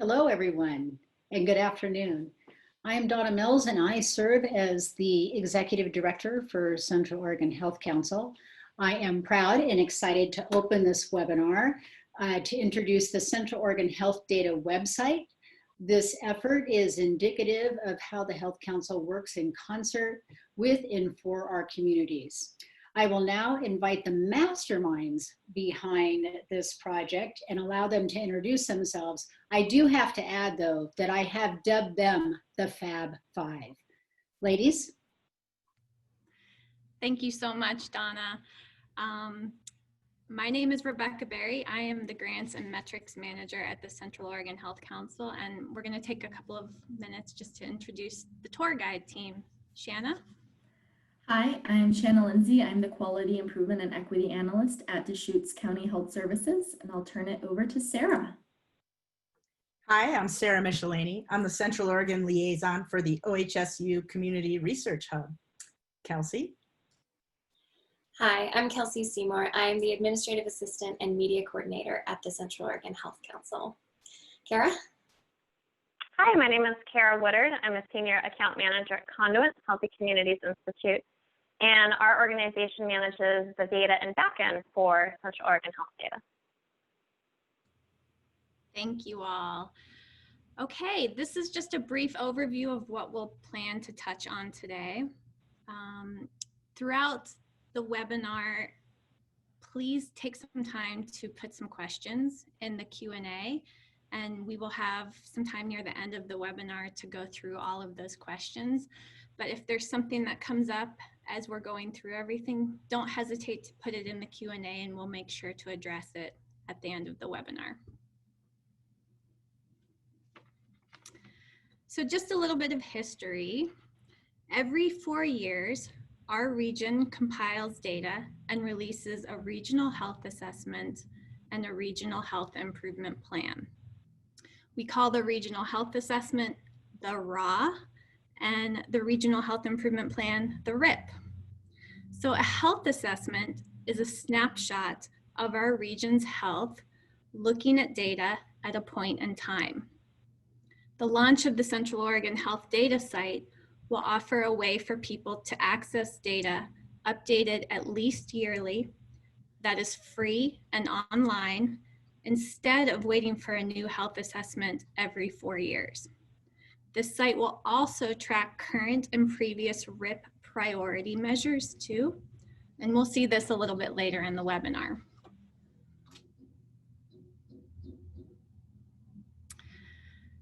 Hello, everyone, and good afternoon. I am Donna Mills, and I serve as the Executive Director for Central Oregon Health Council. I am proud and excited to open this webinar to introduce the Central Oregon Health Data website. This effort is indicative of how the Health Council works in concert with and for our communities. I will now invite the masterminds behind this project and allow them to introduce themselves. I do have to add, though, that I have dubbed them the Fab Five. Ladies? Thank you so much, Donna. My name is Rebecca Berry. I am the Grants and Metrics Manager at the Central Oregon Health Council, and we're going to take a couple of minutes just to introduce the tour guide team. Shanna? Hi, I'm Shanna Lindsay. I'm the Quality Improvement and Equity Analyst at Deschutes County Health Services, and I'll turn it over to Sarah. Hi, I'm Sarah Michelini. I'm the Central Oregon Liaison for the OHSU Community Research Hub. Kelsey? Hi, I'm Kelsey Seymour. I'm the Administrative Assistant and Media Coordinator at the Central Oregon Health Council. Kara? Hi, my name is Kara Woodard. I'm a Senior Account Manager at Conduit Healthy Communities Institute, and our organization manages the data and backend for Central Oregon Health Data. Thank you all. Okay, this is just a brief overview of what we'll plan to touch on today. Throughout the webinar, please take some time to put some questions in the Q&A, and we will have some time near the end of the webinar to go through all of those questions. But if there's something that comes up as we're going through everything, don't hesitate to put it in the Q&A, and we'll make sure to address it at the end of the webinar. So just a little bit of history. Every 4 years, our region compiles data and releases a regional health assessment and a regional health improvement plan. We call the regional health assessment the RAW and the regional health improvement plan the RIP. So a health assessment is a snapshot of our region's health, looking at data at a point in time. The launch of the Central Oregon Health Data site will offer a way for people to access data updated at least yearly, that is free and online, instead of waiting for a new health assessment every 4 years. This site will also track current and previous RIP priority measures too, and we'll see this a little bit later in the webinar.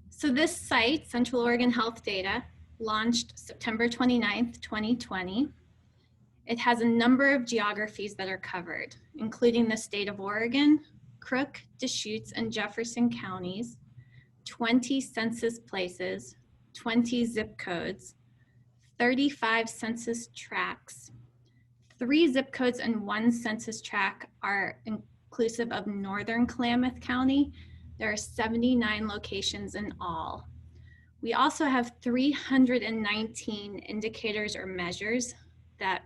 So this site, Central Oregon Health Data, launched September 29th, 2020. It has a number of geographies that are covered, including the state of Oregon, Crook, Deschutes, and Jefferson counties, 20 census places, 20 zip codes, 35 census tracts. 3 zip codes and 1 census tract are inclusive of Northern Klamath County. There are 79 locations in all. We also have 319 indicators or measures that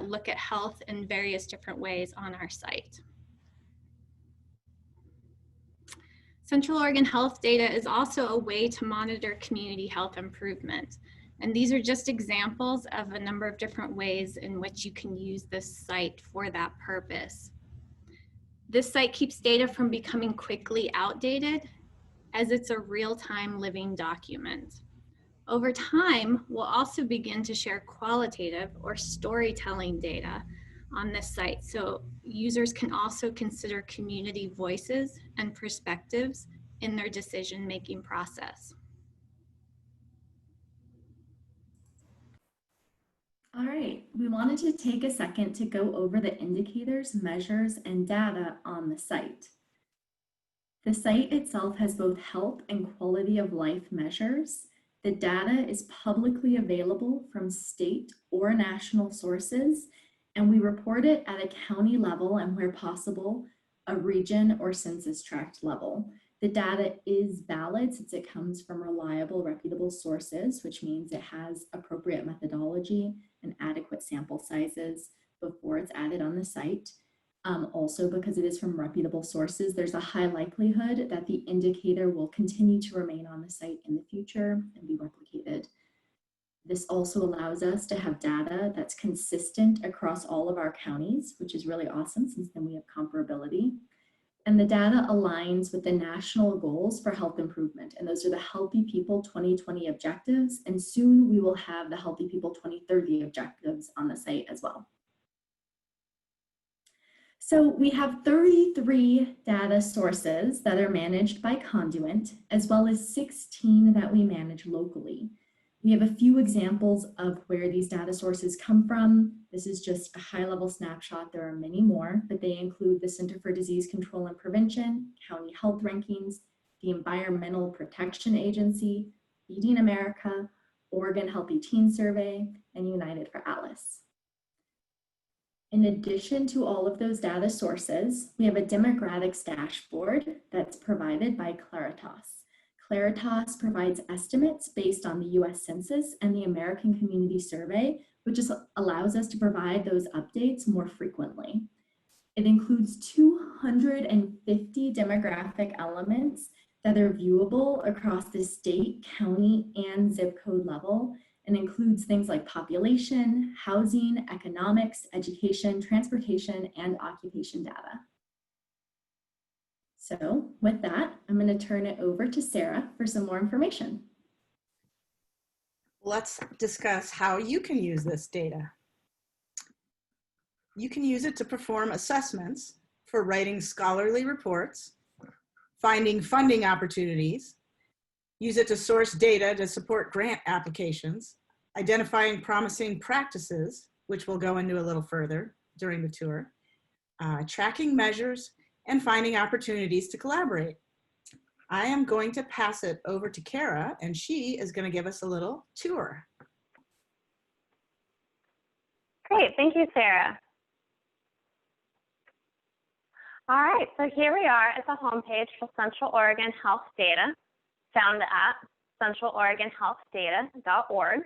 look at health in various different ways on our site. Central Oregon Health Data is also a way to monitor community health improvement. And these are just examples of a number of different ways in which you can use this site for that purpose. This site keeps data from becoming quickly outdated, as it's a real-time living document. Over time, we'll also begin to share qualitative or storytelling data on this site, so users can also consider community voices and perspectives in their decision-making process. All right, we wanted to take a second to go over the indicators, measures, and data on the site. The site itself has both health and quality of life measures. The data is publicly available from state or national sources, and we report it at a county level and, where possible, a region or census tract level. The data is valid since it comes from reliable, reputable sources, which means it has appropriate methodology and adequate sample sizes before it's added on the site. Also, because it is from reputable sources, there's a high likelihood that the indicator will continue to remain on the site in the future and be replicated. This also allows us to have data that's consistent across all of our counties, which is really awesome since then we have comparability. And the data aligns with the national goals for health improvement. And those are the Healthy People 2020 objectives. And soon we will have the Healthy People 2030 objectives on the site as well. So we have 33 data sources that are managed by Conduent, as well as 16 that we manage locally. We have a few examples of where these data sources come from. This is just a high-level snapshot. There are many more, but they include the Center for Disease Control and Prevention, county health rankings, the Environmental Protection Agency, Feeding America, Oregon Healthy Teen Survey, and United for Alice. In addition to all of those data sources, we have a demographics dashboard that's provided by Claritas. Claritas provides estimates based on the US Census and the American Community Survey, which allows us to provide those updates more frequently. It includes 250 demographic elements that are viewable across the state, county, and zip code level, and includes things like population, housing, economics, education, transportation, and occupation data. So with that, I'm going to turn it over to Sarah for some more information. Let's discuss how you can use this data. You can use it to perform assessments for writing scholarly reports, finding funding opportunities, use it to source data to support grant applications, identifying promising practices, which we'll go into a little further during the tour, tracking measures, and finding opportunities to collaborate. I am going to pass it over to Kara, and she is going to give us a little tour. Great, thank you, Sarah. All right, so here we are at the homepage for Central Oregon Health Data, found at centraloregonhealthdata.org.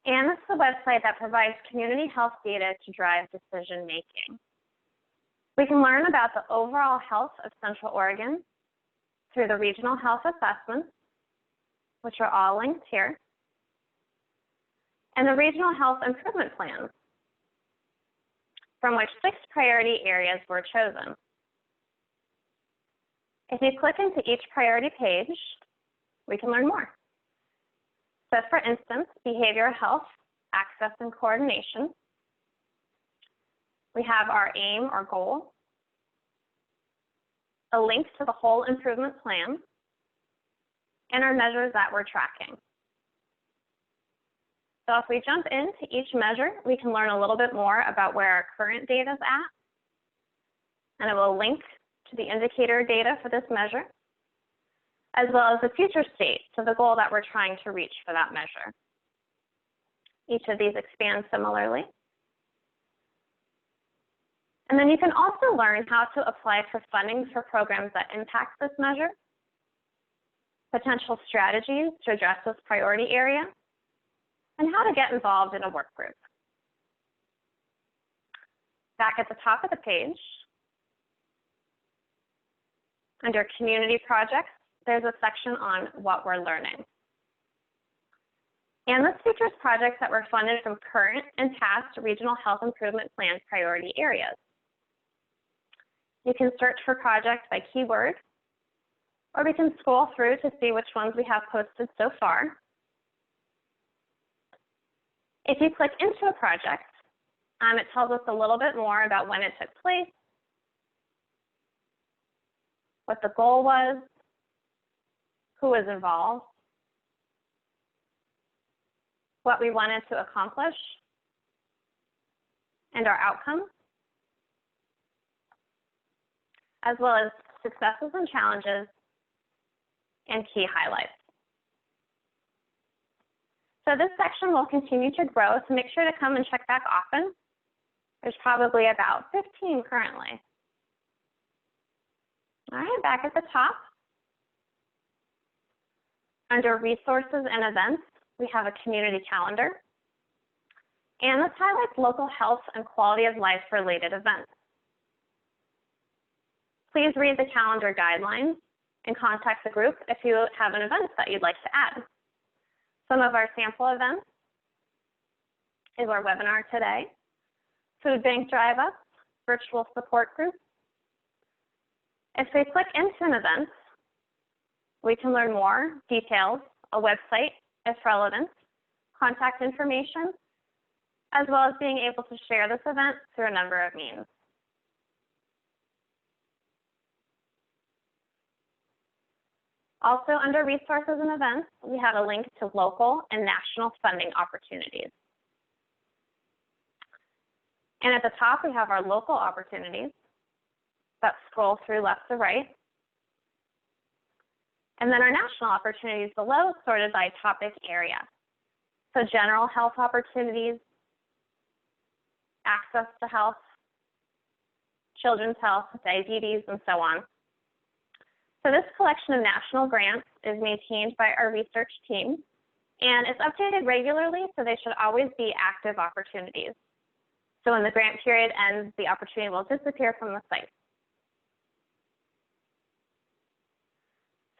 And this is the website that provides community health data to drive decision making. We can learn about the overall health of Central Oregon through the regional health assessments, which are all linked here, and the regional health improvement plans, from which 6 priority areas were chosen. If you click into each priority page, we can learn more. So for instance, behavioral health, access and coordination. We have our aim or goal, a link to the whole improvement plan, and our measures that we're tracking. So if we jump into each measure, we can learn a little bit more about where our current data is at, and it will link to the indicator data for this measure, as well as the future state, so the goal that we're trying to reach for that measure. Each of these expands similarly. And then you can also learn how to apply for funding for programs that impact this measure, potential strategies to address this priority area, and how to get involved in a work group. Back at the top of the page, under community projects, there's a section on what we're learning. And this features projects that were funded from current and past regional health improvement plan priority areas. You can search for projects by keyword, or we can scroll through to see which ones we have posted so far. If you click into a project, it tells us a little bit more about when it took place, what the goal was, who was involved, what we wanted to accomplish, and our outcomes, as well as successes and challenges and key highlights. So this section will continue to grow, so make sure to come and check back often. There's probably about 15 currently. All right, back at the top, under resources and events, we have a community calendar. And this highlights local health and quality of life related events. Please read the calendar guidelines and contact the group if you have an event that you'd like to add. Some of our sample events is our webinar today, food bank drive-up, virtual support group. If they click into an event, we can learn more details, a website if relevant, contact information, as well as being able to share this event through a number of means. Also, under resources and events, we have a link to local and national funding opportunities. And at the top, we have our local opportunities that scroll through left to right. And then our national opportunities below, sorted by topic area. So general health opportunities, access to health, children's health, diabetes, and so on. So this collection of national grants is maintained by our research team, and it's updated regularly, so they should always be active opportunities. So when the grant period ends, the opportunity will disappear from the site.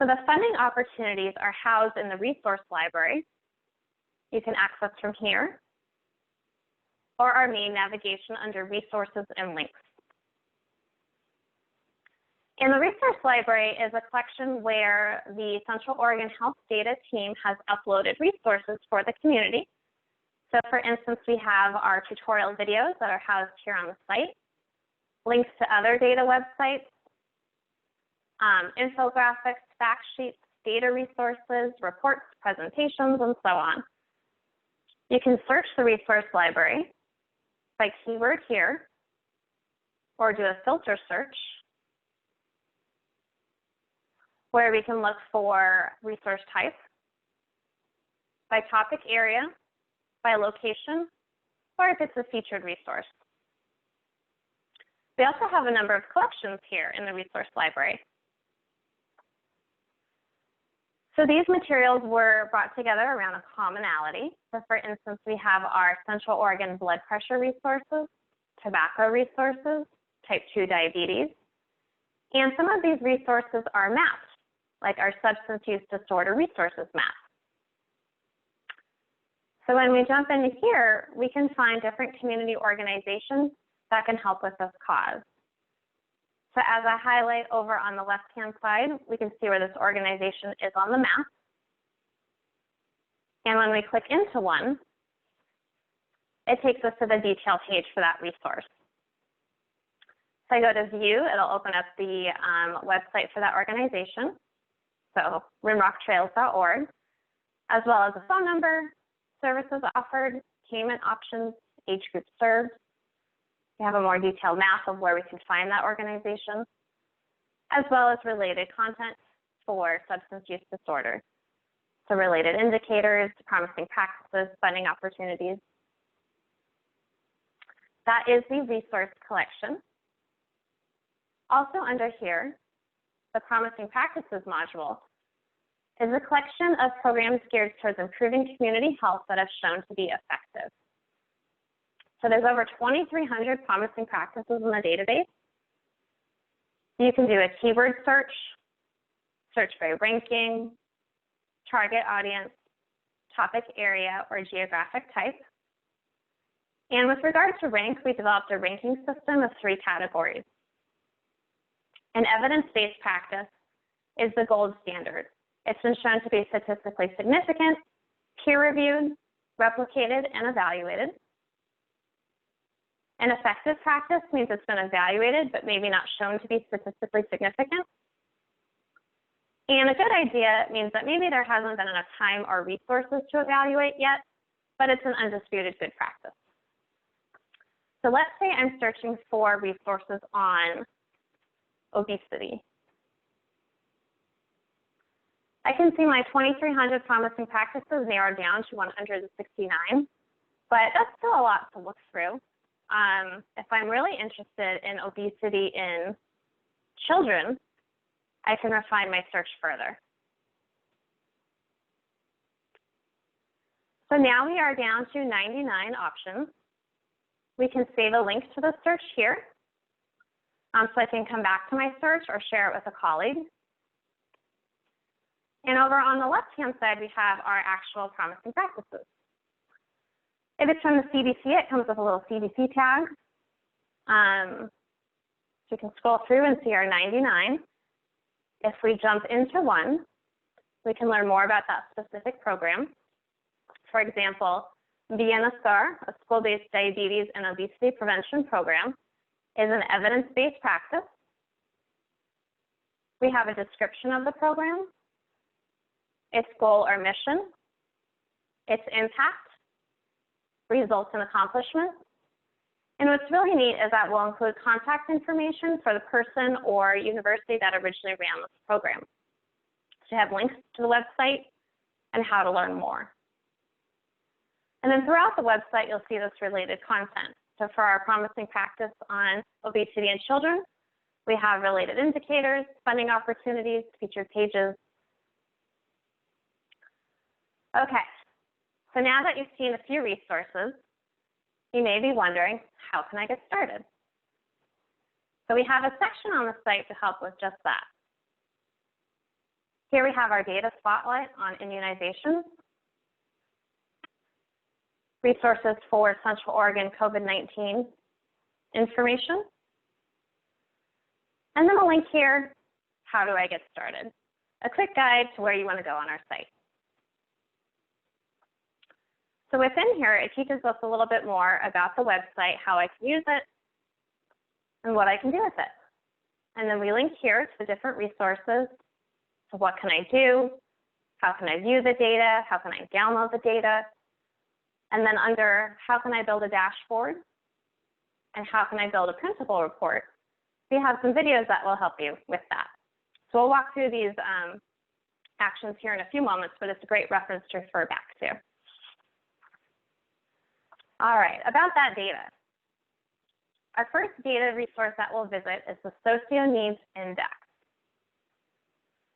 So the funding opportunities are housed in the resource library. You can access from here, or our main navigation under resources and links. And the resource library is a collection where the Central Oregon Health Data team has uploaded resources for the community. So for instance, we have our tutorial videos that are housed here on the site, links to other data websites, infographics, fact sheets, data resources, reports, presentations, and so on. You can search the resource library by keyword here, or do a filter search, where we can look for resource type, by topic area, by location, or if it's a featured resource. We also have a number of collections here in the resource library. So these materials were brought together around a commonality. So for instance, we have our Central Oregon blood pressure resources, tobacco resources, type 2 diabetes, and some of these resources are mapped, like our substance use disorder resources map. So when we jump into here, we can find different community organizations that can help with this cause. So as I highlight over on the left-hand side, we can see where this organization is on the map. And when we click into one, it takes us to the detail page for that resource. So I go to view, it'll open up the website for that organization. So rimrocktrails.org, as well as a phone number, services offered, payment options, age group served. We have a more detailed map of where we can find that organization, as well as related content for substance use disorder. So related indicators, promising practices, funding opportunities. That is the resource collection. Also under here, the promising practices module is a collection of programs geared towards improving community health that have shown to be effective. So there's over 2,300 promising practices in the database. You can do a keyword search, search by ranking, target audience, topic area, or geographic type. And with regard to rank, we developed a ranking system of 3 categories. An evidence-based practice is the gold standard. It's been shown to be statistically significant, peer-reviewed, replicated, and evaluated. An effective practice means it's been evaluated, but maybe not shown to be statistically significant. And a good idea means that maybe there hasn't been enough time or resources to evaluate yet, but it's an undisputed good practice. So let's say I'm searching for resources on obesity. I can see my 2,300 promising practices narrowed down to 169, but that's still a lot to look through. If I'm really interested in obesity in children, I can refine my search further. So now we are down to 99 options. We can save a link to the search here. So I can come back to my search or share it with a colleague. And over on the left-hand side, we have our actual promising practices. If it's from the CDC, it comes with a little CDC tag. So you can scroll through and see our 99. If we jump into one, we can learn more about that specific program. For example, BNSR, a school-based diabetes and obesity prevention program, is an evidence-based practice. We have a description of the program, its goal or mission, its impact, results and accomplishments. And what's really neat is that we'll include contact information for the person or university that originally ran this program. So you have links to the website and how to learn more. And then throughout the website, you'll see this related content. So for our promising practice on obesity in children, we have related indicators, funding opportunities, featured pages. Okay, so now that you've seen a few resources, you may be wondering, how can I get started? So we have a section on the site to help with just that. Here we have our data spotlight on immunizations, resources for Central Oregon COVID-19 information, and then a link here, how do I get started? A quick guide to where you want to go on our site. So within here, it teaches us a little bit more about the website, how I can use it, and what I can do with it. And then we link here to the different resources. So what can I do? How can I view the data? How can I download the data? And then under how can I build a dashboard? And how can I build a printable report? We have some videos that will help you with that. So we'll walk through these actions here in a few moments, but it's a great reference to refer back to. All right, about that data. Our first data resource that we'll visit is the Socio Needs Index.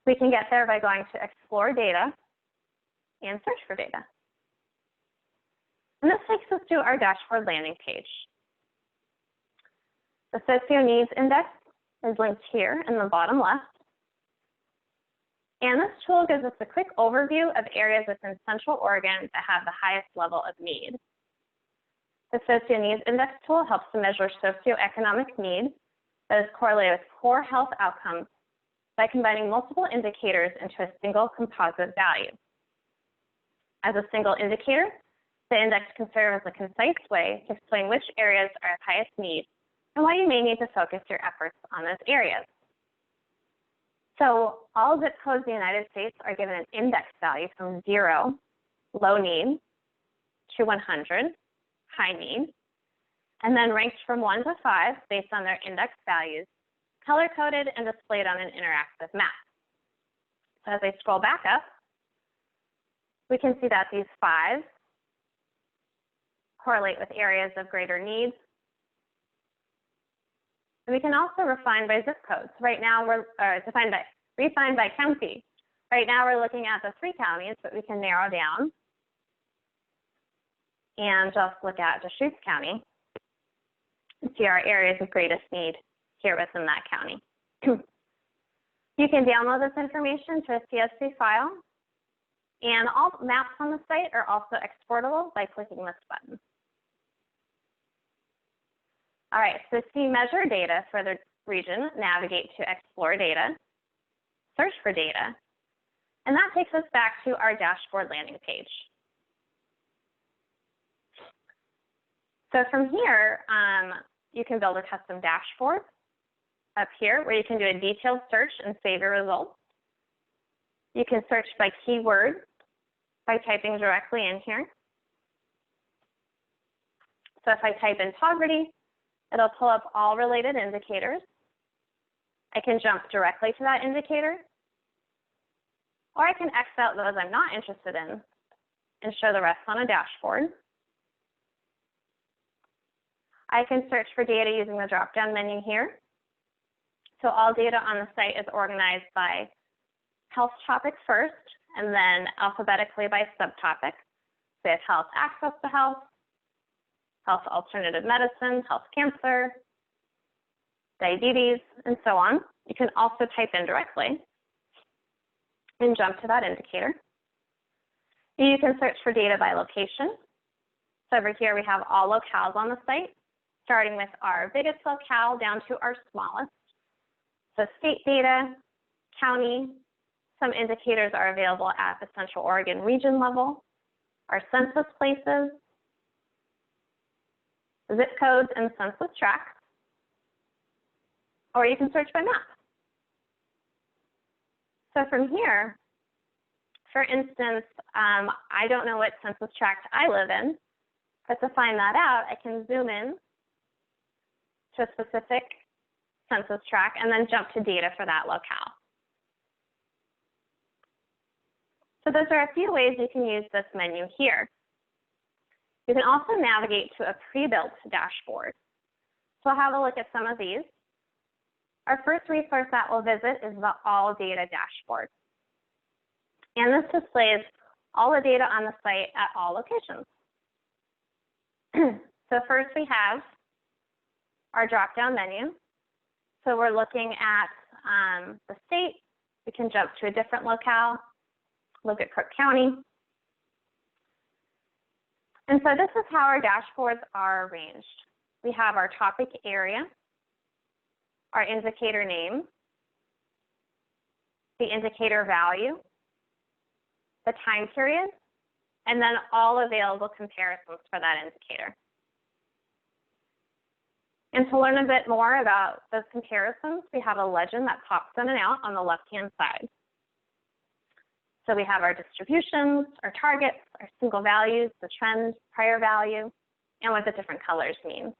We can get there by going to Explore Data and Search for Data. And this takes us to our dashboard landing page. The Socio Needs Index is linked here in the bottom left. And this tool gives us a quick overview of areas within Central Oregon that have the highest level of need. The Socio Needs Index tool helps to measure socioeconomic need that is correlated with poor health outcomes by combining multiple indicators into a single composite value. As a single indicator, the index can serve as a concise way to explain which areas are of highest need and why you may need to focus your efforts on those areas. So all zip codes in the United States are given an index value from 0, low need, to 100, high need, and then ranked from 1 to 5 based on their index values, color-coded and displayed on an interactive map. So as I scroll back up, we can see that these 5s correlate with areas of greater need. And we can also refine by zip codes. Right now we're refine by county. Right now we're looking at the 3 counties, but we can narrow down and just look at Deschutes County and see our areas of greatest need here within that county. You can download this information to a CSV file, and all maps on the site are also exportable by clicking this button. All right, so to measure data for the region, navigate to Explore Data, Search for Data, and that takes us back to our dashboard landing page. So from here, you can build a custom dashboard up here where you can do a detailed search and save your results. You can search by keyword by typing directly in here. So if I type in poverty, it'll pull up all related indicators. I can jump directly to that indicator, or I can X out those I'm not interested in and show the rest on a dashboard. I can search for data using the drop-down menu here. So all data on the site is organized by health topic first, and then alphabetically by subtopic. So we have health access to health, health alternative medicine, health cancer, diabetes, and so on. You can also type in directly and jump to that indicator. You can search for data by location. So over here, we have all locales on the site, starting with our biggest locale down to our smallest. So state data, county, some indicators are available at the Central Oregon region level, our census places, zip codes, and census tracts. Or you can search by map. So from here, for instance, I don't know what census tract I live in, but to find that out, I can zoom in to a specific census tract and then jump to data for that locale. So those are a few ways you can use this menu here. You can also navigate to a pre-built dashboard. So I'll have a look at some of these. Our first resource that we'll visit is the All Data dashboard. And this displays all the data on the site at all locations. So first we have our drop-down menu. So we're looking at the state. We can jump to a different locale, look at Cook County. And so this is how our dashboards are arranged. We have our topic area, our indicator name, the indicator value, the time period, and then all available comparisons for that indicator. And to learn a bit more about those comparisons, we have a legend that pops in and out on the left-hand side. So we have our distributions, our targets, our single values, the trend, prior value, and what the different colors mean.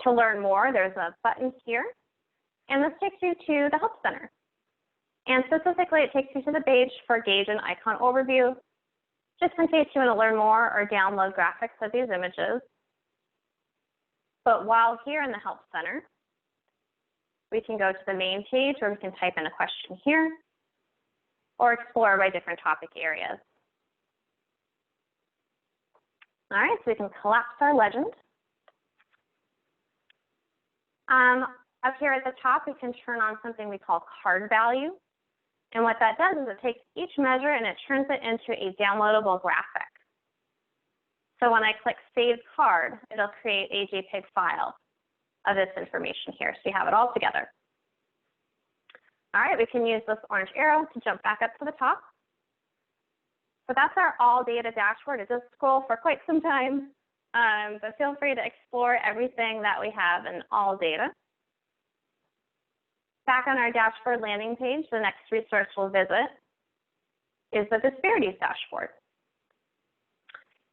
To learn more, there's a button here, and this takes you to the Help Center. And specifically, it takes you to the page for Gauge and Icon Overview, just in case you want to learn more or download graphics of these images. But while here in the Help Center, we can go to the main page where we can type in a question here, or explore by different topic areas. All right, so we can collapse our legend. Up here at the top, we can turn on something we call card value. And what that does is it takes each measure and it turns it into a downloadable graphic. So when I click Save Card, it'll create a JPEG file of this information here, so you have it all together. All right, we can use this orange arrow to jump back up to the top. So that's our All Data dashboard. It does scroll for quite some time, but feel free to explore everything that we have in All Data. Back on our dashboard landing page, the next resource we'll visit is the Disparities dashboard.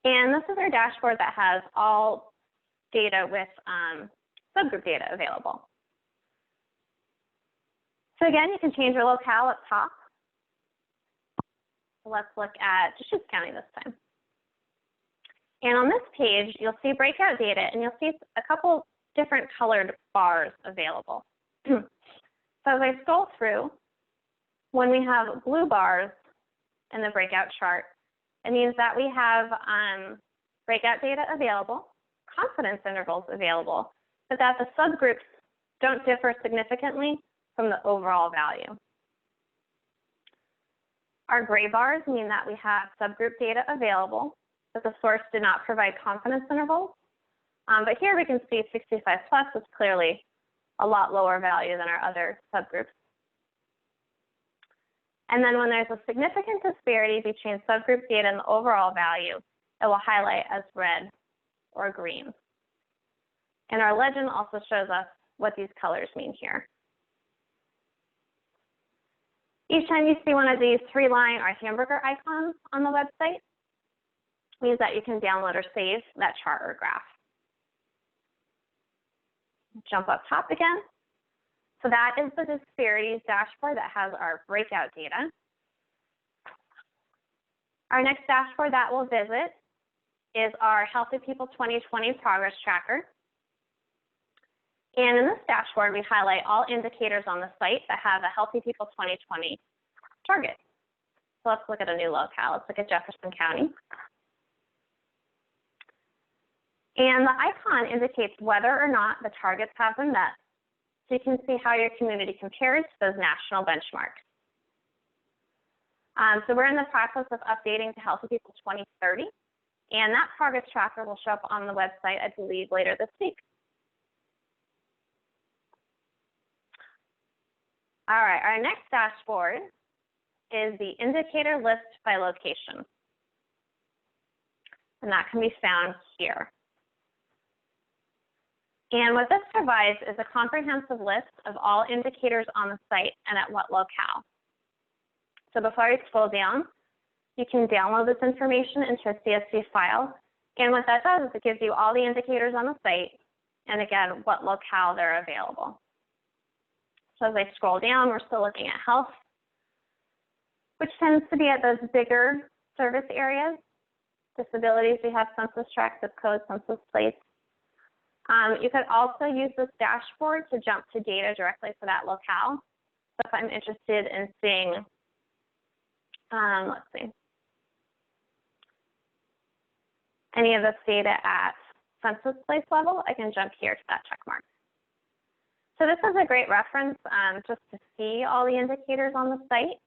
And this is our dashboard that has all data with subgroup data available. So again, you can change your locale up top. Let's look at Deschutes County this time. And on this page, you'll see breakout data, and you'll see a couple different colored bars available. So as I scroll through, when we have blue bars in the breakout chart, it means that we have breakout data available, confidence intervals available, but that the subgroups don't differ significantly from the overall value. Our gray bars mean that we have subgroup data available, but the source did not provide confidence intervals. But here we can see 65 plus is clearly a lot lower value than our other subgroups. And then when there's a significant disparity between subgroup data and the overall value, it will highlight as red or green. And our legend also shows us what these colors mean here. Each time you see one of these 3-line or hamburger icons on the website, means that you can download or save that chart or graph. Jump up top again. So that is the Disparities dashboard that has our breakout data. Our next dashboard that we'll visit is our Healthy People 2020 Progress Tracker. And in this dashboard, we highlight all indicators on the site that have a Healthy People 2020 target. So let's look at a new locale. Let's look at Jefferson County. And the icon indicates whether or not the targets have been met so you can see how your community compares to those national benchmarks. So we're in the process of updating to Healthy People 2030, and that progress tracker will show up on the website, I believe, later this week. All right, our next dashboard is the indicator list by location. And that can be found here. And what this provides is a comprehensive list of all indicators on the site and at what locale. So before I scroll down, you can download this information into a CSV file. And what that does is it gives you all the indicators on the site and again, what locale they're available. So as I scroll down, we're still looking at health, which tends to be at those bigger service areas. Disabilities, we have census tract, zip code, census plates. You could also use this dashboard to jump to data directly for that locale. So if I'm interested in seeing, let's see, any of this data at census place level, I can jump here to that check mark. So this is a great reference just to see all the indicators on the site.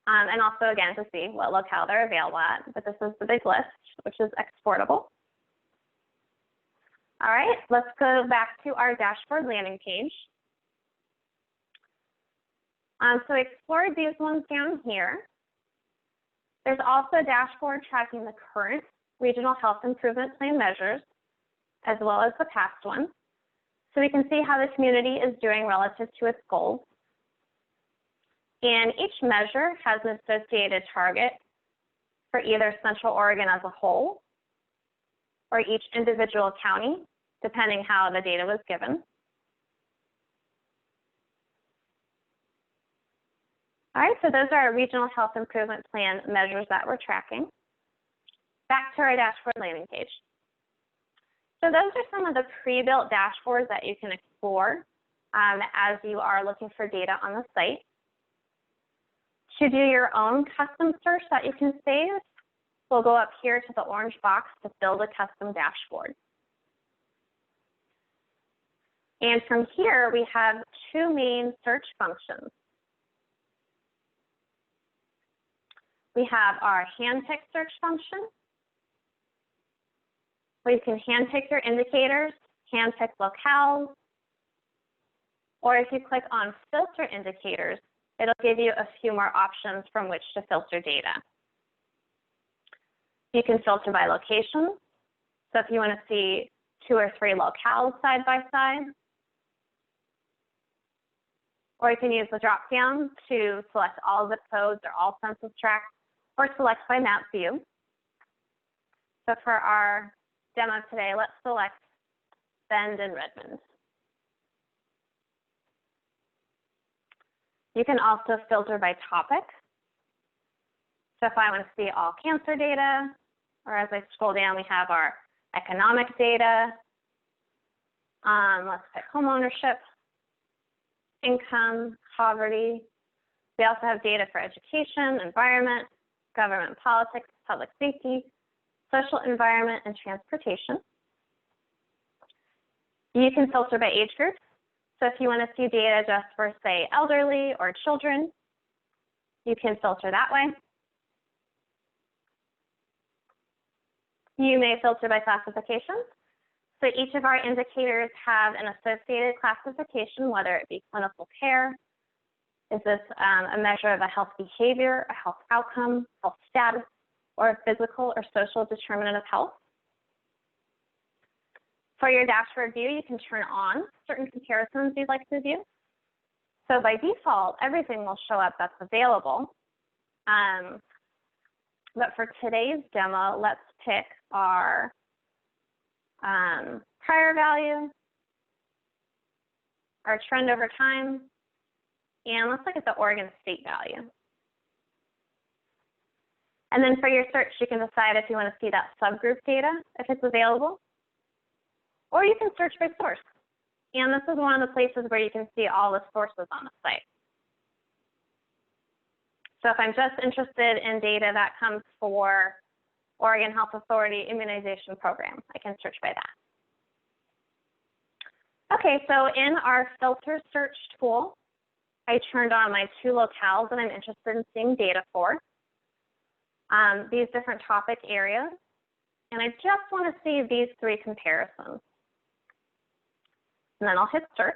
And also, again, to see what locale they're available at. But this is the big list, which is exportable. All right, let's go back to our dashboard landing page. So I explored these ones down here. There's also a dashboard tracking the current regional health improvement plan measures, as well as the past ones. So we can see how the community is doing relative to its goals. And each measure has an associated target for either Central Oregon as a whole or each individual county, depending how the data was given. All right, so those are our regional health improvement plan measures that we're tracking. Back to our dashboard landing page. So those are some of the pre-built dashboards that you can explore as you are looking for data on the site. To do your own custom search that you can save, we'll go up here to the orange box to build a custom dashboard. And from here, we have two main search functions. We have our hand-pick search function, where you can hand-pick your indicators, hand-pick locales, or if you click on filter indicators, it'll give you a few more options from which to filter data. You can filter by location. So if you want to see 2 or 3 locales side by side, or you can use the drop down to select all zip codes or all census tracts, or select by map view. So for our demo today, let's select Bend and Redmond. You can also filter by topic. So if I want to see all cancer data, or as I scroll down, we have our economic data. Let's pick home ownership, income, poverty. We also have data for education, environment, government politics, public safety, social environment, and transportation. You can filter by age groups. So if you want to see data just for, say, elderly or children, you can filter that way. You may filter by classifications. So each of our indicators have an associated classification, whether it be clinical care. Is this a measure of a health behavior, a health outcome, health status, or a physical or social determinant of health? For your dashboard view, you can turn on certain comparisons you'd like to view. So by default, everything will show up that's available. But for today's demo, let's pick our prior value, our trend over time, and let's look at the Oregon state value. And then for your search, you can decide if you want to see that subgroup data, if it's available. Or you can search by source. And this is one of the places where you can see all the sources on the site. So if I'm just interested in data that comes for Oregon Health Authority immunization program, I can search by that. Okay, so in our filter search tool, I turned on my 2 locales that I'm interested in seeing data for, these different topic areas, and I just want to see these 3 comparisons. And then I'll hit search.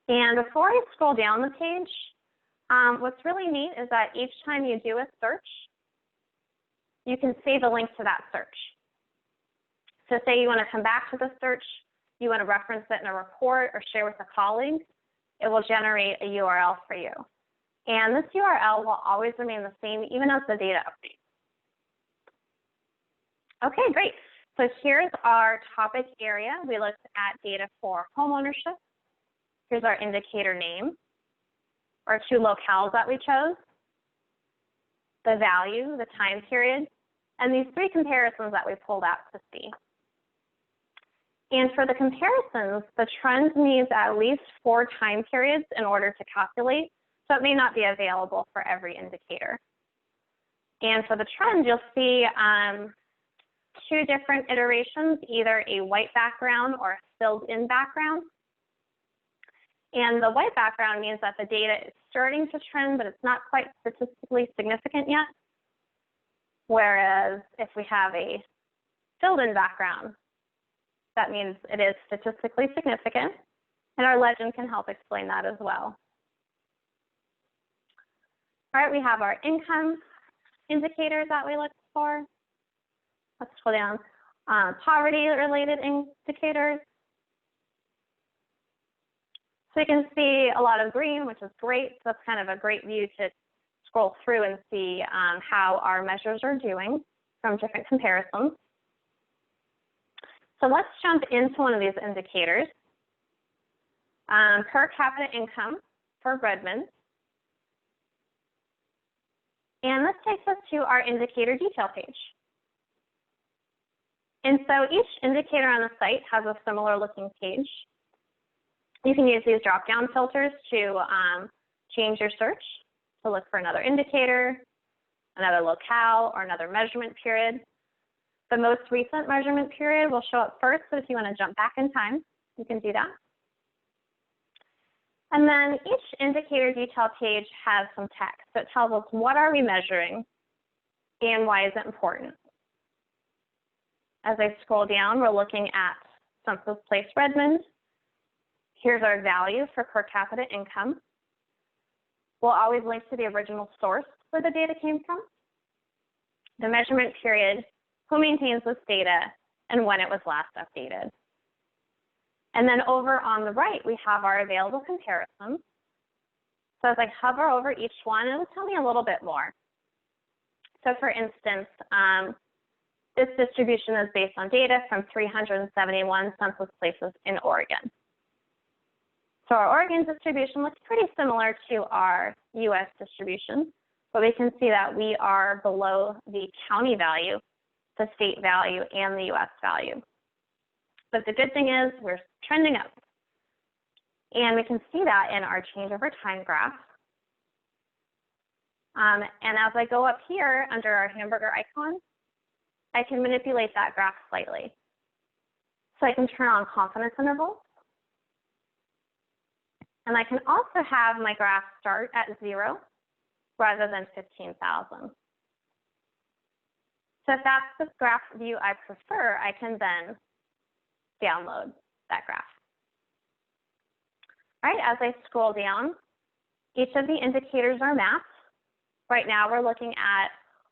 And before I scroll down the page, what's really neat is that each time you do a search, you can save a link to that search. So say you want to come back to the search, you want to reference it in a report or share with a colleague, it will generate a URL for you. And this URL will always remain the same even as the data updates. Okay, great. So here's our topic area. We looked at data for homeownership. Here's our indicator name, our 2 locales that we chose, the value, the time period, and these 3 comparisons that we pulled out to see. And for the comparisons, the trend needs at least 4 time periods in order to calculate, so it may not be available for every indicator. And for the trend, you'll see 2 different iterations, either a white background or a filled-in background. And the white background means that the data is starting to trend, but it's not quite statistically significant yet. Whereas if we have a filled-in background, that means it is statistically significant, and our legend can help explain that as well. All right, we have our income indicators that we look for. Let's scroll down. Poverty-related indicators. So you can see a lot of green, which is great. So that's kind of a great view to scroll through and see how our measures are doing from different comparisons. So let's jump into one of these indicators. Per capita income for Redmond. And this takes us to our indicator detail page. And so each indicator on the site has a similar looking page. You can use these drop-down filters to change your search to look for another indicator, another locale, or another measurement period. The most recent measurement period will show up first, so if you want to jump back in time, you can do that. And then each indicator detail page has some text that tells us what are we measuring and why is it important. As I scroll down, we're looking at Census Place Redmond. Here's our value for per capita income. We'll always link to the original source where the data came from, the measurement period, who maintains this data, and when it was last updated. And then over on the right, we have our available comparisons. So as I hover over each one, it'll tell me a little bit more. So for instance, this distribution is based on data from 371 census places in Oregon. So our Oregon distribution looks pretty similar to our US distribution, but we can see that we are below the county value, the state value, and the US value. But the good thing is we're trending up. And we can see that in our change over time graph. And as I go up here under our hamburger icon, I can manipulate that graph slightly. So I can turn on confidence intervals. And I can also have my graph start at 0 rather than 15,000. So if that's the graph view I prefer, I can then download that graph. All right, as I scroll down, each of the indicators are mapped. Right now we're looking at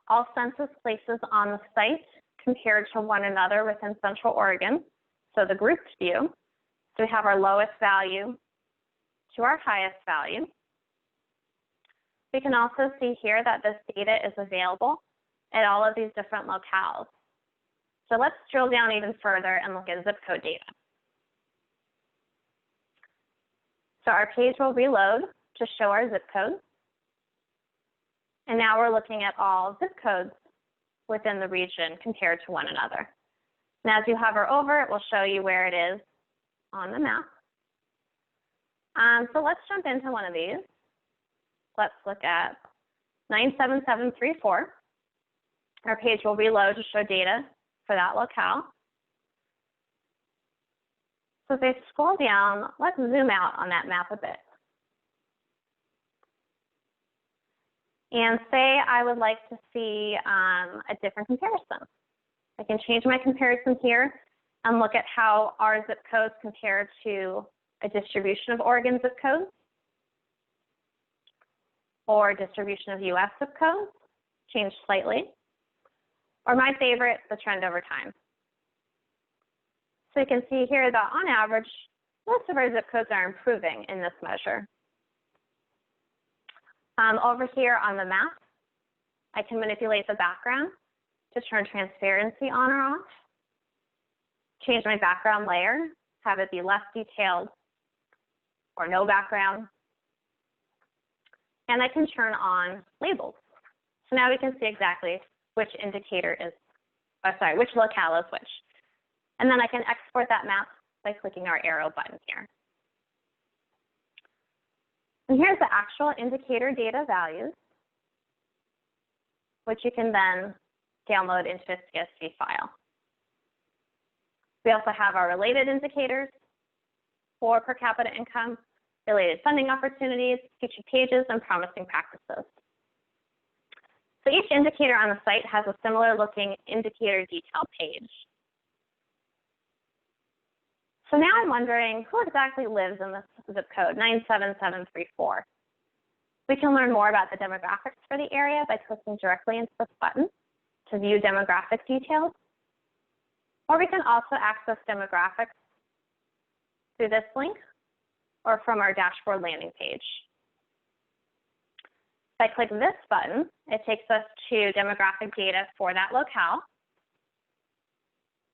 all census places on the site compared to one another within Central Oregon, so the grouped view. So we have our lowest value to our highest value. We can also see here that this data is available at all of these different locales. So let's drill down even further and look at zip code data. So our page will reload to show our zip codes. And now we're looking at all zip codes within the region compared to one another. And as you hover over, it will show you where it is on the map. So let's jump into one of these. Let's look at 97734. Our page will reload to show data for that locale. So if I scroll down, let's zoom out on that map a bit. And say I would like to see a different comparison. I can change my comparison here and look at how our zip codes compare to a distribution of Oregon zip codes or distribution of US zip codes, changed slightly. Or my favorite, the trend over time. So you can see here that on average, most of our zip codes are improving in this measure. Over here on the map, I can manipulate the background to turn transparency on or off, change my background layer, have it be less detailed or no background, and I can turn on labels. So now we can see exactly which indicator is, which locale is which. And then I can export that map by clicking our arrow button here. And here's the actual indicator data values, which you can then download into a CSV file. We also have our related indicators for per capita income, related funding opportunities, featured pages, and promising practices. So each indicator on the site has a similar looking indicator detail page. So now I'm wondering who exactly lives in this zip code, 97734. We can learn more about the demographics for the area by clicking directly into this button to view demographic details. Or we can also access demographics through this link or from our dashboard landing page. If I click this button, it takes us to demographic data for that locale.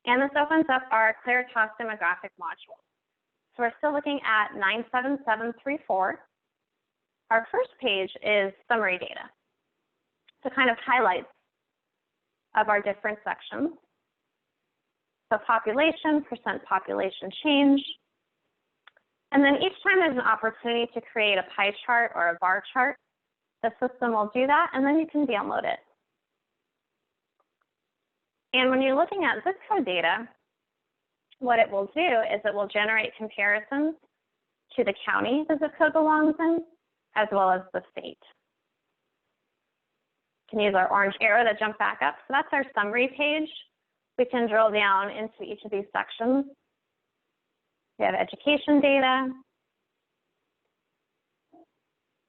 And this opens up our Claritas demographic module. So we're still looking at 97734. Our first page is summary data. So kind of highlights of our different sections. So population, percent population change. And then each time there's an opportunity to create a pie chart or a bar chart, the system will do that, and then you can download it. And when you're looking at zip code data, what it will do is it will generate comparisons to the county the zip code belongs in, as well as the state. You can use our orange arrow to jump back up. So that's our summary page. We can drill down into each of these sections. We have education data,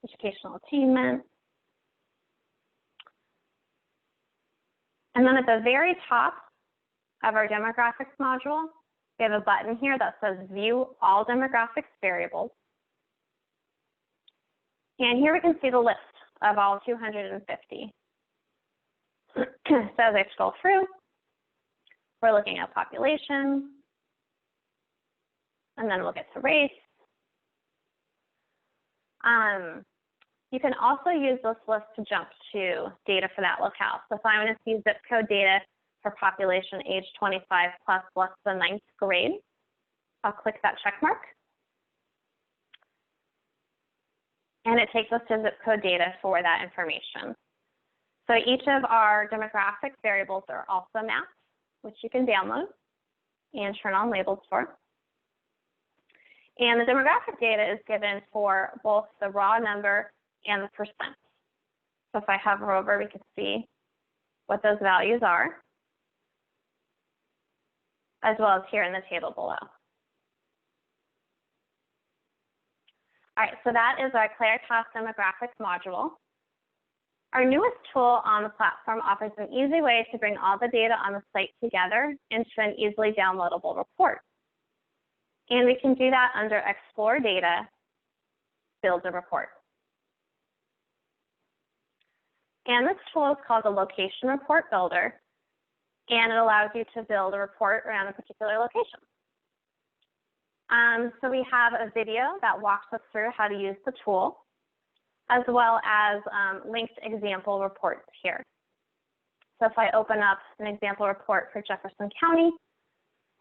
educational attainment. And then at the very top of our demographics module, we have a button here that says View All Demographics Variables. And here we can see the list of all 250. So as I scroll through, we're looking at population, and then we'll get to race. You can also use this list to jump to data for that locale. So if I want to see zip code data for population age 25 plus less than 9th grade, I'll click that check mark. And it takes us to zip code data for that information. So each of our demographic variables are also mapped, which you can download and turn on labels for. And the demographic data is given for both the raw number and the percent. So if I hover over, we can see what those values are, as well as here in the table below. All right, so that is our Claritas demographics module. Our newest tool on the platform offers an easy way to bring all the data on the site together into an easily downloadable report. And we can do that under Explore Data, Build a Report. And this tool is called the Location Report Builder, and it allows you to build a report around a particular location. So we have a video that walks us through how to use the tool, as well as linked example reports here. So if I open up an example report for Jefferson County,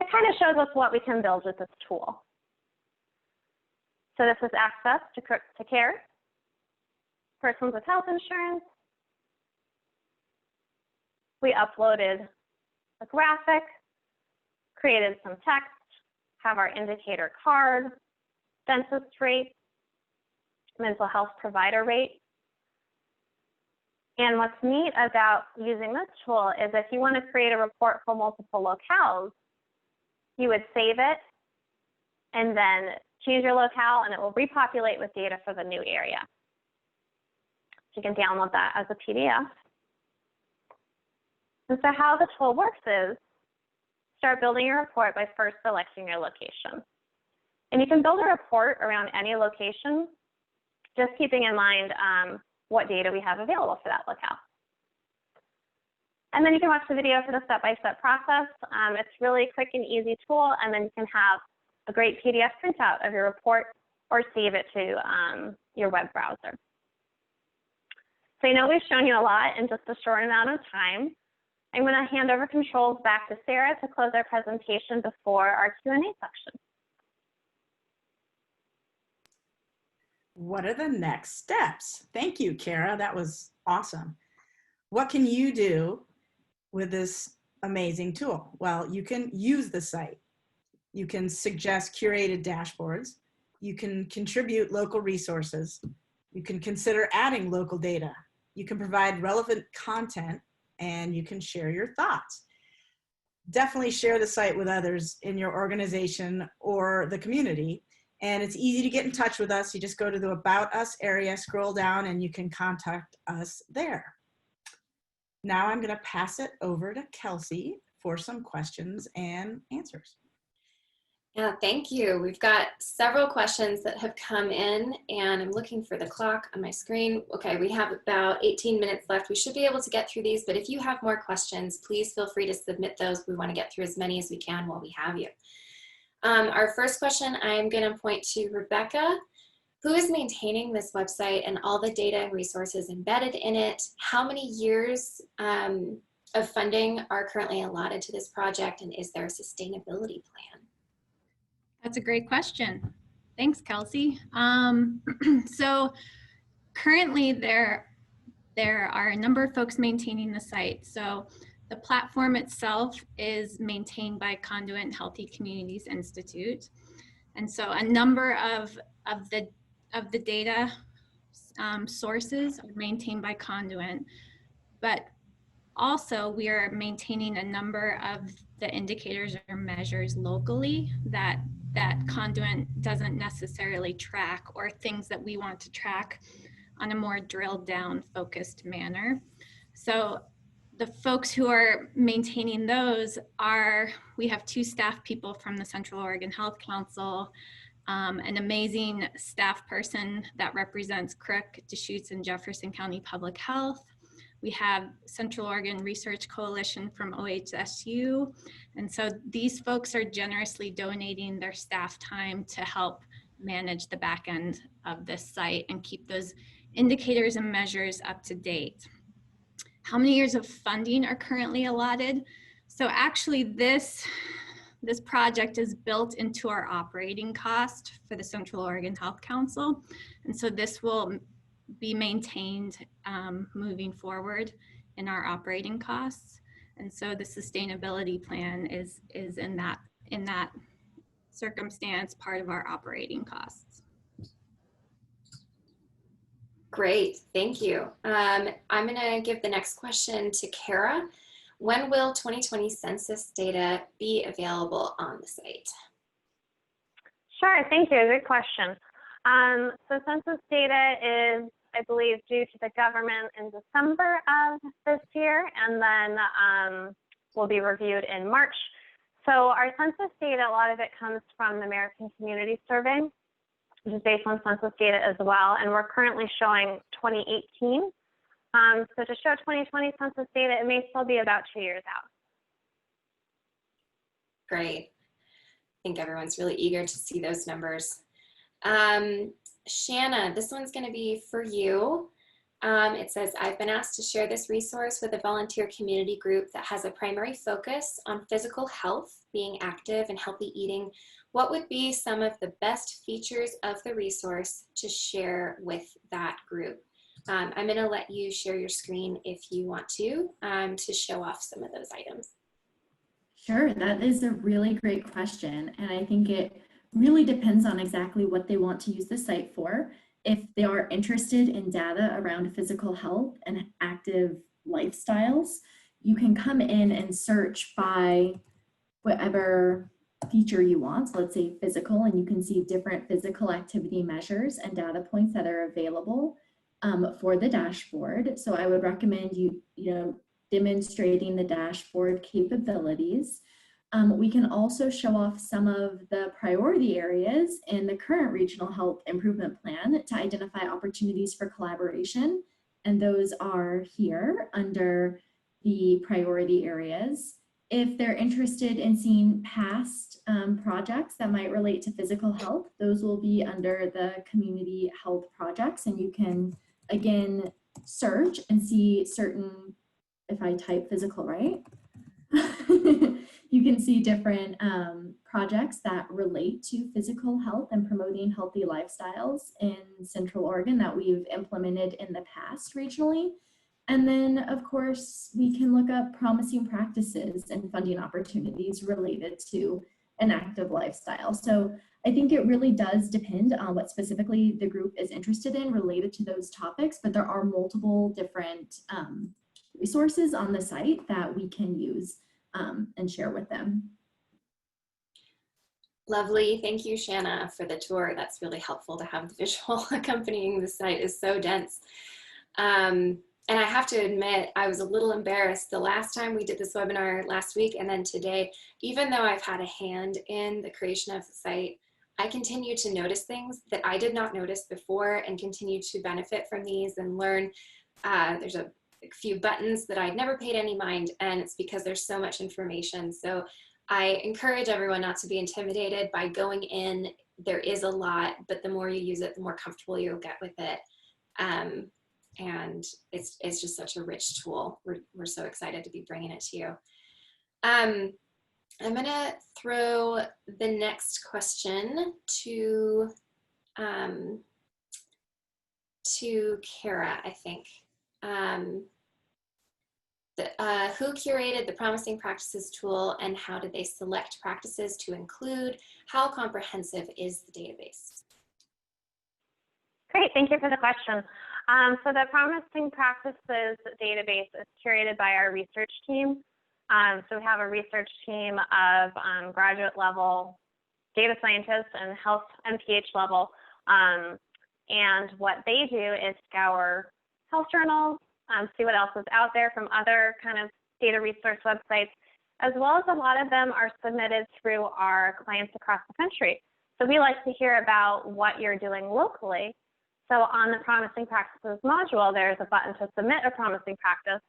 it kind of shows us what we can build with this tool. So this is access to care, persons with health insurance. We uploaded a graphic, created some text, have our indicator card, census rate, mental health provider rate. And what's neat about using this tool is if you want to create a report for multiple locales, you would save it and then choose your locale, and it will repopulate with data for the new area. You can download that as a PDF. And so how the tool works is start building your report by first selecting your location. And you can build a report around any location, just keeping in mind what data we have available for that locale. And then you can watch the video for the step-by-step process. It's really a quick and easy tool, and then you can have a great PDF printout of your report or save it to your web browser. So I know we've shown you a lot in just a short amount of time. I'm going to hand over controls back to Sarah to close our presentation before our Q&A section. What are the next steps? Thank you, Kara. That was awesome. What can you do with this amazing tool? Well, you can use the site. You can suggest curated dashboards. You can contribute local resources. You can consider adding local data. You can provide relevant content, and you can share your thoughts. Definitely share the site with others in your organization or the community. And it's easy to get in touch with us. You just go to the About Us area, scroll down, and you can contact us there. Now I'm going to pass it over to Kelsey for some questions and answers. Yeah, thank you. We've got several questions that have come in, and I'm looking for the clock on my screen. Okay, we have about 18 minutes left. We should be able to get through these, but if you have more questions, please feel free to submit those. We want to get through as many as we can while we have you. Our first question, I'm going to point to Rebecca. Who is maintaining this website and all the data and resources embedded in it? How many years of funding are currently allotted to this project, and is there a sustainability plan? That's a great question. Thanks, Kelsey. So currently there are a number of folks maintaining the site. So the platform itself is maintained by Conduit and Healthy Communities Institute. And so a number of the data sources are maintained by Conduit, but also we are maintaining a number of the indicators or measures locally that Conduit doesn't necessarily track, or things that we want to track on a more drilled down focused manner. So the folks who are maintaining those we have 2 staff people from the Central Oregon Health Council, an amazing staff person that represents Crook, Deschutes, and Jefferson County Public Health. We have Central Oregon Research Coalition from OHSU. And so these folks are generously donating their staff time to help manage the back end of this site and keep those indicators and measures up to date. How many years of funding are currently allotted? So actually this project is built into our operating cost for the Central Oregon Health Council. And so this will be maintained moving forward in our operating costs. And so the sustainability plan is in that circumstance part of our operating costs. Great, thank you. I'm gonna give the next question to Kara. When will 2020 census data be available on the site? Sure, thank you. Good question. So census data is, I believe, due to the government in December of this year, and then will be reviewed in March. So our census data, a lot of it comes from the American Community Survey, which is based on census data as well, and we're currently showing 2018. So to show 2020 census data, it may still be about 2 years out. Great. I think everyone's really eager to see those numbers. Shanna, this one's going to be for you. It says, I've been asked to share this resource with a volunteer community group that has a primary focus on physical health, being active and healthy eating. What would be some of the best features of the resource to share with that group? I'm going to let you share your screen if you want to show off some of those items. Sure, that is a really great question. And I think it really depends on exactly what they want to use the site for. If they are interested in data around physical health and active lifestyles, you can come in and search by whatever feature you want. So let's say physical, and you can see different physical activity measures and data points that are available for the dashboard. So I would recommend you demonstrating the dashboard capabilities. We can also show off some of the priority areas in the current regional health improvement plan to identify opportunities for collaboration. And those are here under the priority areas. If they're interested in seeing past projects that might relate to physical health, those will be under the community health projects. And you can, again, search and see certain, if I type physical, right? You can see different projects that relate to physical health and promoting healthy lifestyles in Central Oregon that we've implemented in the past regionally. And then, of course, we can look up promising practices and funding opportunities related to an active lifestyle. So I think it really does depend on what specifically the group is interested in related to those topics, but there are multiple different resources on the site that we can use and share with them. Lovely. Thank you, Shanna, for the tour. That's really helpful to have the visual accompanying the site is so dense. And I have to admit, I was a little embarrassed the last time we did this webinar last week and then today, even though I've had a hand in the creation of the site, I continue to notice things that I did not notice before and continue to benefit from these and learn. There's a few buttons that I'd never paid any mind, and it's because there's so much information. So I encourage everyone not to be intimidated by going in. There is a lot, but the more you use it, the more comfortable you'll get with it. And it's just such a rich tool. We're so excited to be bringing it to you. I'm gonna throw the next question to Kara, I think. Who curated the Promising Practices tool and how did they select practices to include? How comprehensive is the database? Great, thank you for the question. So the Promising Practices database is curated by our research team. So we have a research team of graduate level data scientists and health MPH level. And what they do is scour health journals, see what else is out there from other kind of data resource websites, as well as a lot of them are submitted through our clients across the country. So we like to hear about what you're doing locally. So on the Promising Practices module, there's a button to submit a promising practice,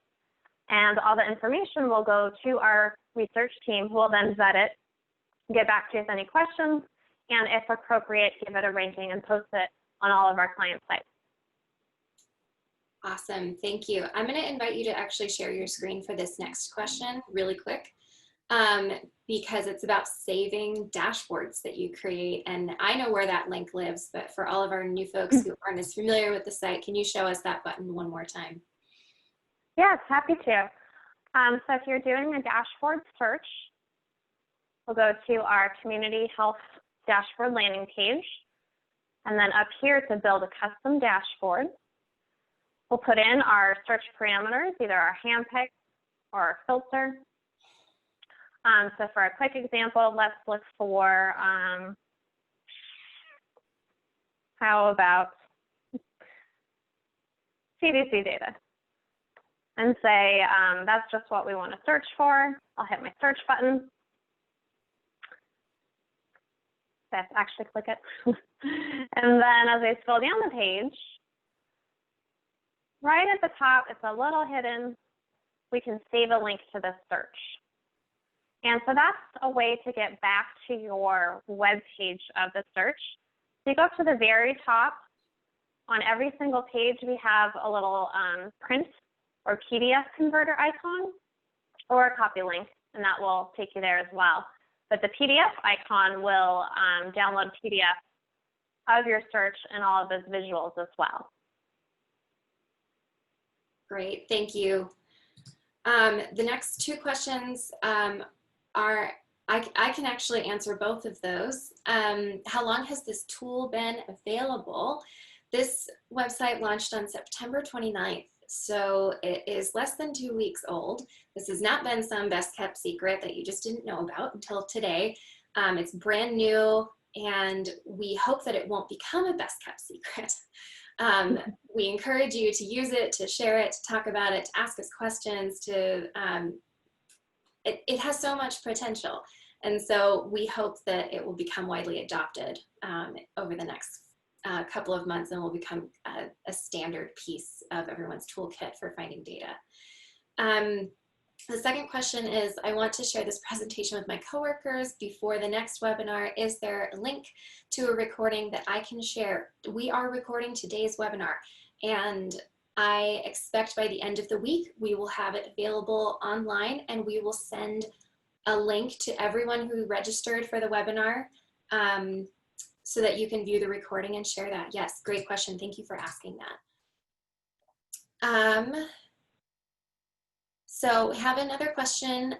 and all the information will go to our research team, who will then vet it, get back to you with any questions, and if appropriate, give it a ranking and post it on all of our client sites. Awesome, thank you. I'm gonna invite you to actually share your screen for this next question really quick, because it's about saving dashboards that you create. And I know where that link lives, but for all of our new folks who aren't as familiar with the site, can you show us that button one more time? Yes, happy to. So if you're doing a dashboard search, we'll go to our community health dashboard landing page. And then up here to build a custom dashboard, we'll put in our search parameters, either our handpick or our filter. So for a quick example, let's look for, how about CDC data? And say, that's just what we want to search for. I'll hit my search button. Let's actually click it. And then as I scroll down the page, right at the top, it's a little hidden. We can save a link to the search. And so that's a way to get back to your web page of the search. So you go up to the very top. On every single page, we have a little print or PDF converter icon or a copy link, and that will take you there as well. But the PDF icon will download PDF of your search and all of those visuals as well. Great, thank you. The next two questions I can actually answer both of those. How long has this tool been available? This website launched on September 29th, so it is less than 2 weeks old. This has not been some best kept secret that you just didn't know about until today. It's brand new, and we hope that it won't become a best kept secret. We encourage you to use it, to share it, to talk about it, to ask us questions, it has so much potential. And so we hope that it will become widely adopted over the next couple of months, and will become a standard piece of everyone's toolkit for finding data. The second question is, I want to share this presentation with my coworkers before the next webinar. Is there a link to a recording that I can share? We are recording today's webinar, and I expect by the end of the week, we will have it available online, and we will send a link to everyone who registered for the webinar so that you can view the recording and share that. Yes, great question. Thank you for asking that. So we have another question.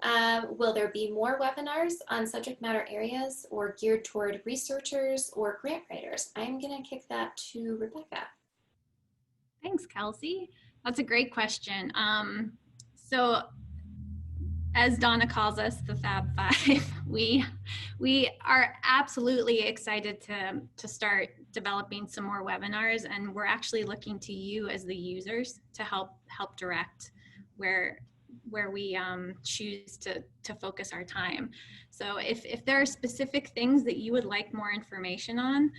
Will there be more webinars on subject matter areas or geared toward researchers or grant writers? I'm gonna kick that to Rebecca. Thanks, Kelsey. That's a great question. So as Donna calls us, the Fab Five, we are absolutely excited to start developing some more webinars, and we're actually looking to you as the users to help direct where we choose to focus our time. So if there are specific things that you would like more information on,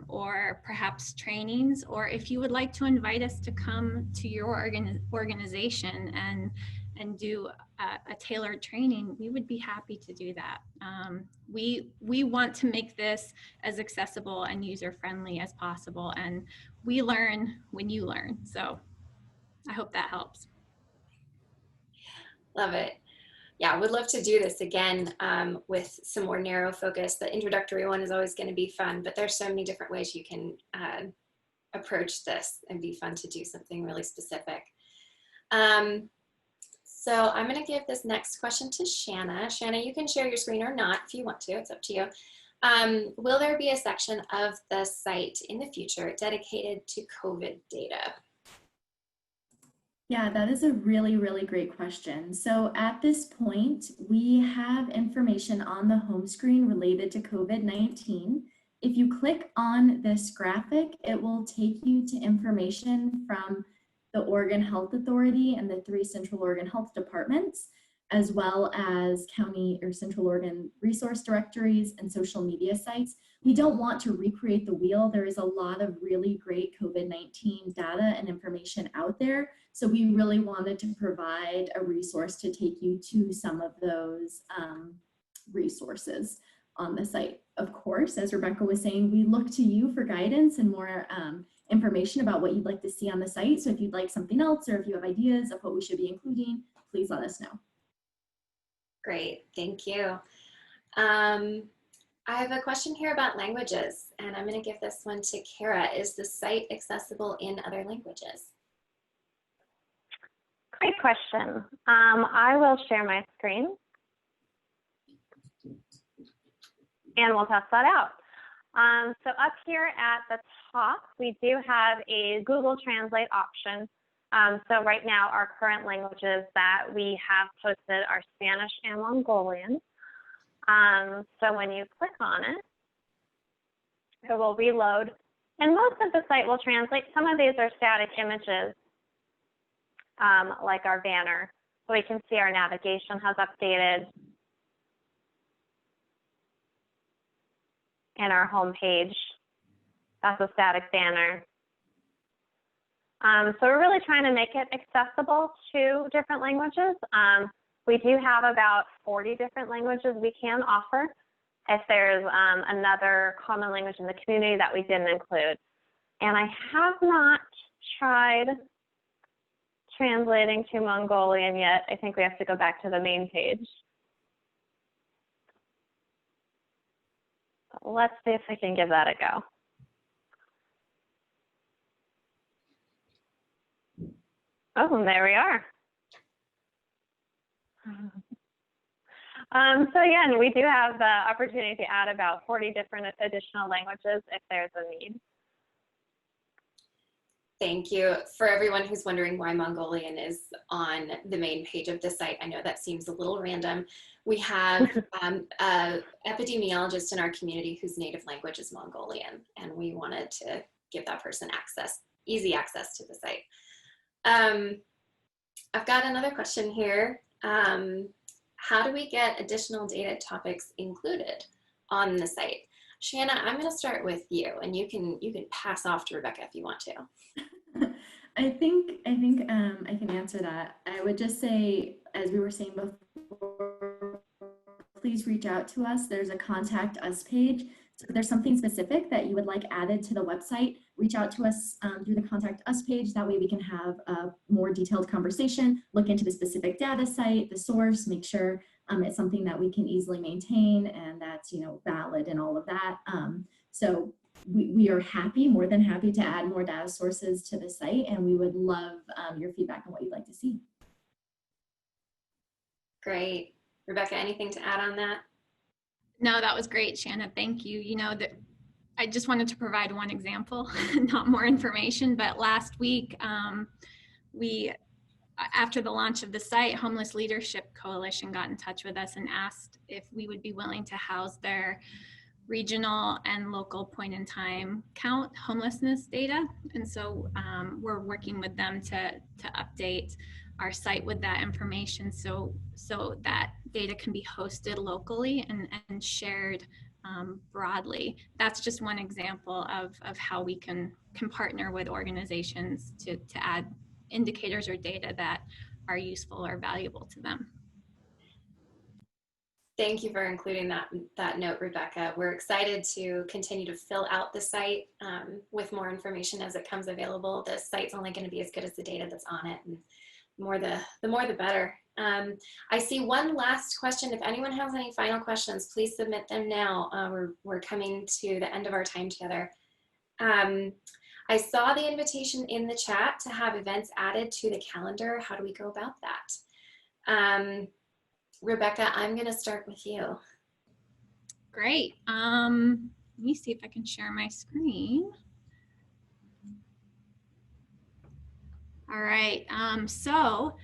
or perhaps trainings, or if you would like to invite us to come to your organization and do a tailored training, we would be happy to do that. We want to make this as accessible and user-friendly as possible, and we learn when you learn. So I hope that helps. Love it. Yeah, would love to do this again with some more narrow focus. The introductory one is always going to be fun, but there's so many different ways you can approach this and be fun to do something really specific. So I'm going to give this next question to Shanna. Shanna, you can share your screen or not if you want to. It's up to you. Will there be a section of the site in the future dedicated to COVID data? Yeah, that is a really, really great question. So at this point, we have information on the home screen related to COVID-19. If you click on this graphic, it will take you to information from the Oregon Health Authority and the 3 Central Oregon Health Departments, as well as county or Central Oregon resource directories and social media sites. We don't want to recreate the wheel. There is a lot of really great COVID-19 data and information out there. So we really wanted to provide a resource to take you to some of those resources on the site. Of course, as Rebecca was saying, we look to you for guidance and more information about what you'd like to see on the site. So if you'd like something else, or if you have ideas of what we should be including, please let us know. Great, thank you. I have a question here about languages, and I'm going to give this one to Kara. Is the site accessible in other languages? Great question. I will share my screen and we'll test that out. So up here at the top, we do have a Google Translate option. So right now, our current languages that we have posted are Spanish and Mongolian. So when you click on it, it will reload. And most of the site will translate. Some of these are static images, like our banner. So we can see our navigation has updated. And our home page, that's a static banner. So we're really trying to make it accessible to different languages. We do have about 40 different languages we can offer if there's another common language in the community that we didn't include. And I have not tried translating to Mongolian yet. I think we have to go back to the main page. Let's see if we can give that a go. Oh, and there we are. So again, we do have the opportunity to add about 40 different additional languages if there's a need. Thank you. For everyone who's wondering why Mongolian is on the main page of the site, I know that seems a little random. We have an epidemiologist in our community whose native language is Mongolian, and we wanted to give that person access, easy access to the site. I've got another question here. How do we get additional data topics included on the site? Shanna, I'm going to start with you, and you can pass off to Rebecca if you want to. I think I can answer that. I would just say, as we were saying before, please reach out to us. There's a contact us page. So if there's something specific that you would like added to the website, reach out to us through the contact us page. That way we can have a more detailed conversation, look into the specific data site, the source, make sure it's something that we can easily maintain and that's, you know, valid and all of that. So we are happy, more than happy to add more data sources to the site, and we would love your feedback on what you'd like to see. Great. Rebecca, anything to add on that? No, that was great, Shanna. Thank you. You know, that I just wanted to provide one example, not more information, but last week, after the launch of the site, Homeless Leadership Coalition got in touch with us and asked if we would be willing to house their regional and local point in time count homelessness data. And so we're working with them to update our site with that information so that data can be hosted locally and shared broadly. That's just one example of how we can partner with organizations to add indicators or data that are useful or valuable to them. Thank you for including that note, Rebecca. We're excited to continue to fill out the site with more information as it comes available. The site's only going to be as good as the data that's on it, and the more the better. I see one last question. If anyone has any final questions, please submit them now. We're coming to the end of our time together. I saw the invitation in the chat to have events added to the calendar. How do we go about that? Rebecca, I'm going to start with you. Great. Let me see if I can share my screen. All right. So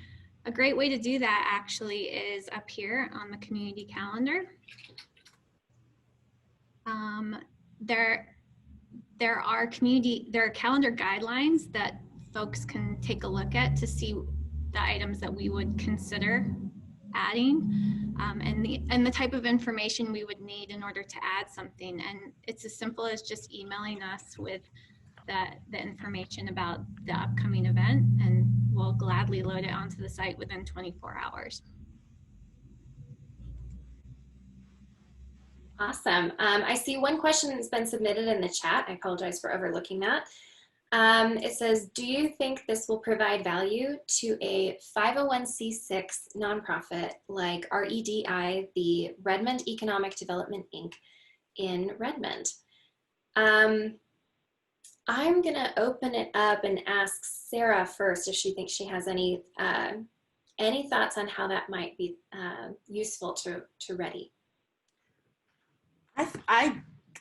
a great way to do that actually is up here on the community calendar. There are calendar guidelines that folks can take a look at to see the items that we would consider adding and the type of information we would need in order to add something. And it's as simple as just emailing us with the information about the upcoming event, and we'll gladly load it onto the site within 24 hours. Awesome. I see one question that's been submitted in the chat. I apologize for overlooking that. It says, do you think this will provide value to a 501c6 nonprofit like REDI, the Redmond Economic Development, Inc. in Redmond? I'm going to open it up and ask Sarah first if she thinks she has any thoughts on how that might be useful to REDI.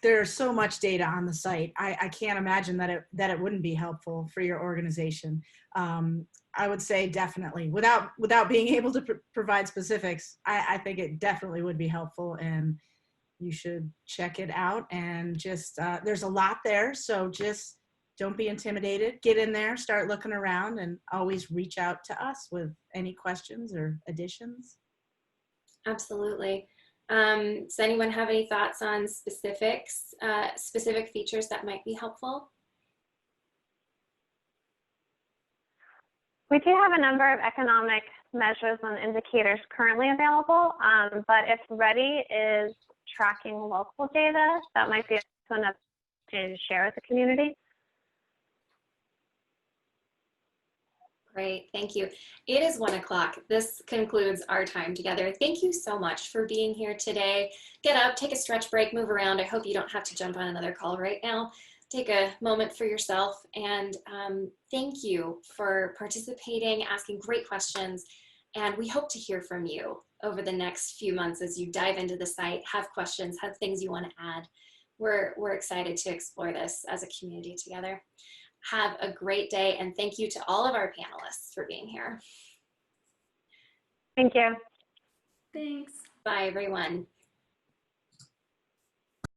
There's so much data on the site. I can't imagine that it wouldn't be helpful for your organization. I would say definitely, without being able to provide specifics, I think it definitely would be helpful, and you should check it out. And just there's a lot there, so just don't be intimidated. Get in there, start looking around, and always reach out to us with any questions or additions. Absolutely. Does anyone have any thoughts on specific features that might be helpful? We do have a number of economic measures and indicators currently available, but if REDI is tracking local data, that might be enough to share with the community. Great, thank you. It is 1 o'clock. This concludes our time together. Thank you so much for being here today. Get up, take a stretch break, move around. I hope you don't have to jump on another call right now. Take a moment for yourself, and thank you for participating, asking great questions, And we hope to hear from you over the next few months as you dive into the site, have questions, have things you want to add. We're excited to explore this as a community together. Have a great day, and thank you to all of our panelists for being here. Thank you. Thanks. Bye, everyone.